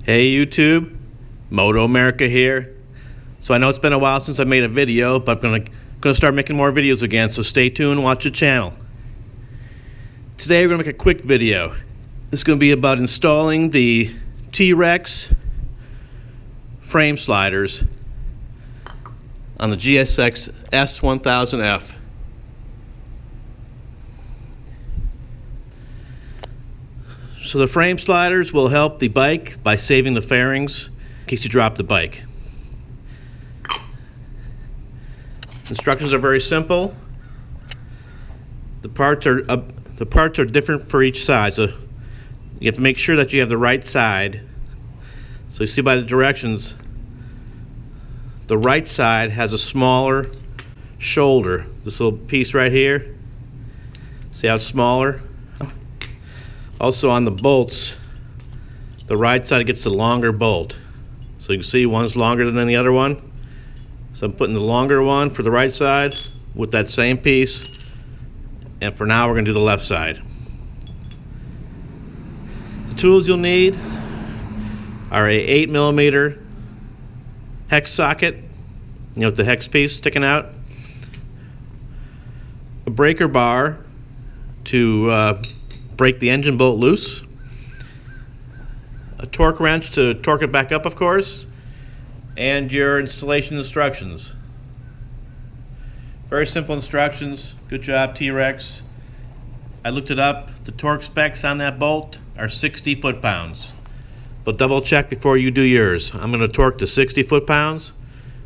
Hey YouTube, MotoMerica here. So I know it's been a while since I made a video, but I'm gonna start making more videos again, so stay tuned and watch the channel. Today we're gonna make a quick video. This is gonna be about installing the TREX frame sliders on the GSX-S1000F. So the frame sliders will help the bike by saving the fairings in case you drop the bike. Instructions are very simple. The parts are different for each side, so you have to make sure that you have the right side. So you see by the directions, the right side has a smaller shoulder. This little piece right here, see how it's smaller? Also on the bolts, the right side gets the longer bolt. So you can see one's longer than the other one. So I'm putting the longer one for the right side with that same piece. And for now we're going to do the left side. The tools you'll need are a 8mm hex socket, with the hex piece sticking out. A breaker bar to break the engine bolt loose, a torque wrench to torque it back up, of course, and your installation instructions. Very simple instructions. Good job, TREX. I looked it up. The torque specs on that bolt are 60 foot-pounds. But double check before you do yours. I'm going to torque to 60 foot-pounds,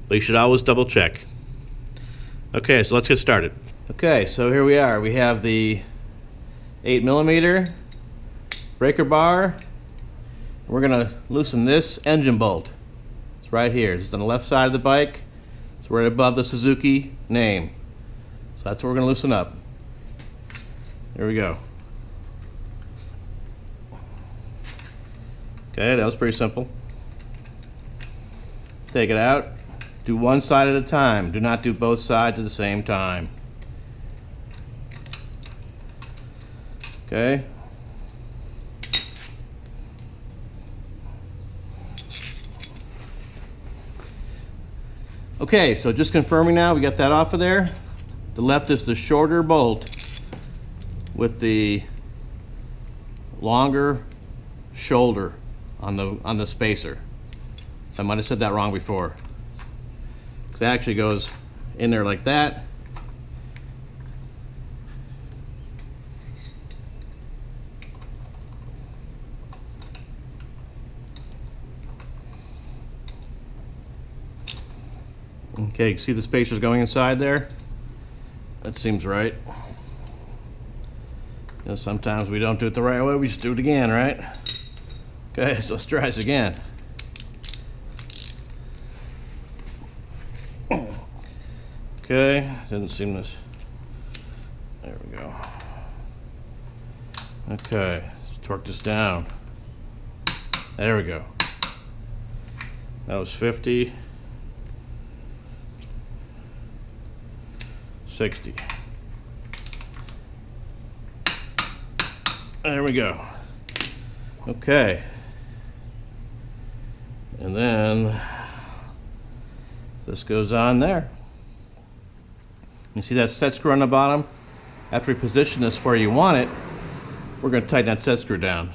but you should always double check. Okay, so let's get started. Okay, so here we are. We have the 8mm breaker bar. We're going to loosen this engine bolt. It's right here. It's on the left side of the bike. It's right above the Suzuki name. So that's what we're going to loosen up. There we go. Okay, that was pretty simple. Take it out. Do one side at a time. Do not do both sides at the same time. Okay. Okay, so just confirming now, we got that off of there. The left is the shorter bolt with the longer shoulder on the spacer. So I might have said that wrong before. Because it actually goes in there like that. Okay, you see the spacers going inside there? That seems right. Sometimes we don't do it the right way, we just do it again, right? Okay, so let's try this again. Okay, didn't seem this. There we go. Okay, let's torque this down. There we go. That was 50. 60. There we go. Okay. And then this goes on there. You see that set screw on the bottom? After we position this where you want it, we're going to tighten that set screw down.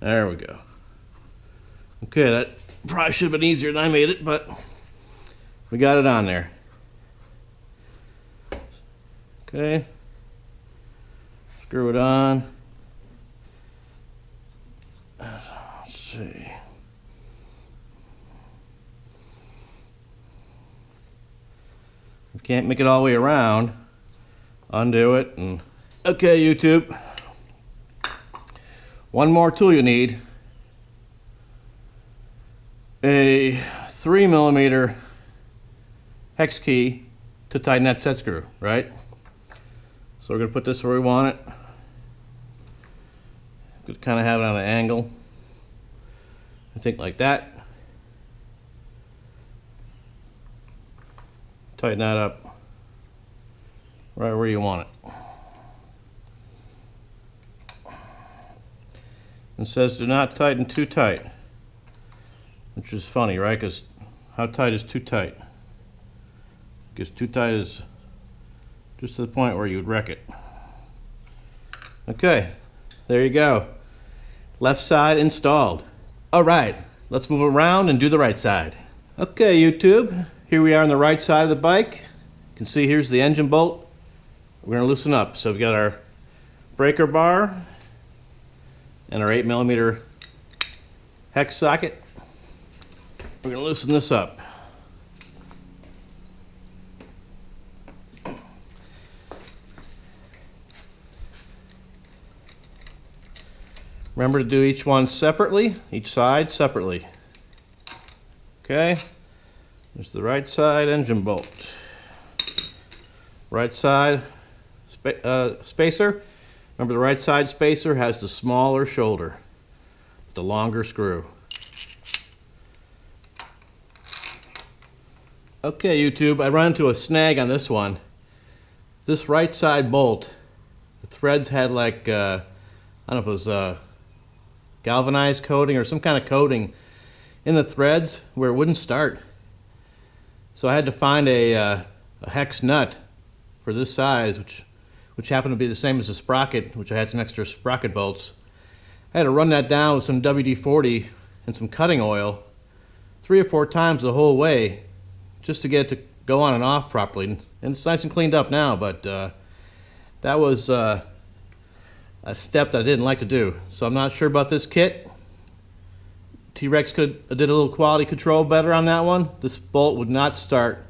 There we go. Okay, that probably should have been easier than I made it, but we got it on there. Okay. Screw it on. Let's see. We can't make it all the way around. Undo it and okay, YouTube. One more tool you need. A 3mm hex key to tighten that set screw, right? So we're going to put this where we want it. Could kind of have it on an angle. I think like that. Tighten that up right where you want it. It says do not tighten too tight, which is funny, right? Because how tight is too tight? Because too tight is just to the point where you would wreck it. Okay, there you go. Left side installed. All right, let's move around and do the right side. Okay, YouTube, here we are on the right side of the bike. You can see here's the engine bolt. We're gonna loosen up. So we got our breaker bar and our 8mm hex socket. We're gonna loosen this up. Remember to do each one separately, each side separately. Okay, there's the right side engine bolt. Right side spacer. Remember, the right side spacer has the smaller shoulder, the longer screw. Okay, YouTube, I run into a snag on this one. This right side bolt, the threads had like, I don't know if it was galvanized coating or some kind of coating in the threads where it wouldn't start. So I had to find a hex nut for this size, which happened to be the same as the sprocket, which I had some extra sprocket bolts. I had to run that down with some WD-40 and some cutting oil 3 or 4 times the whole way just to get it to go on and off properly. And it's nice and cleaned up now, but that was a step that I didn't like to do. So I'm not sure about this kit. T-Rex did a little quality control better on that one. This bolt would not start,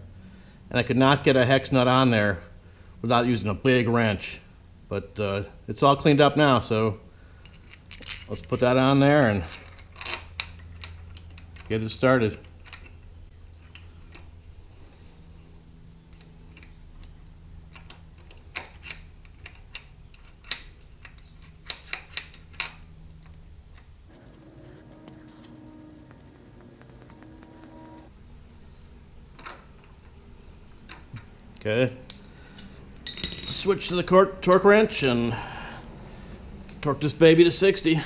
and I could not get a hex nut on there without using a big wrench. But it's all cleaned up now, so let's put that on there and get it started. Okay, switch to the torque wrench and torque this baby to 60.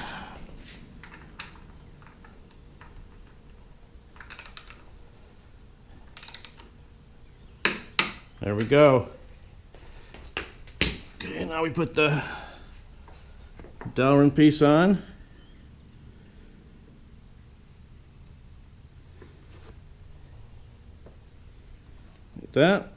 There we go. Okay, now we put the dowel ring piece on. Like that.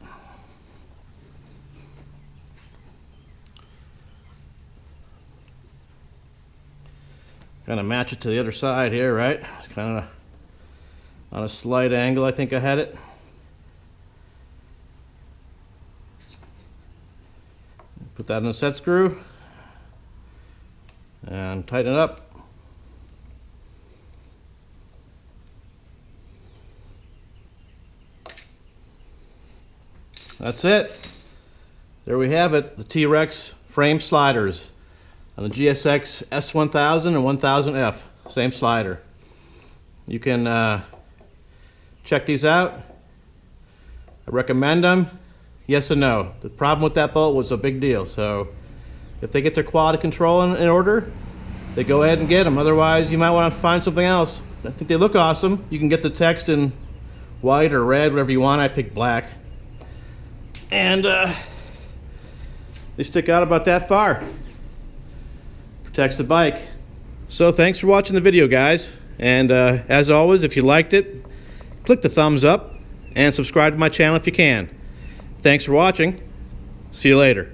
Kind of match it to the other side here, right? Kind of on a slight angle, I think I had it. Put that in a set screw and tighten it up. That's it. There we have it, the T-Rex frame sliders on the GSX-S1000 and 1000F, same slider. You can check these out. I recommend them, yes and no. The problem with that bolt was a big deal, so if they get their quality control in order, they go ahead and get them. Otherwise, you might want to find something else. I think they look awesome. You can get the text in white or red, whatever you want. I picked black. And they stick out about that far. Protects the bike. So thanks for watching the video, guys, and as always, if you liked it, click the thumbs up and subscribe to my channel if you can. Thanks for watching. See you later.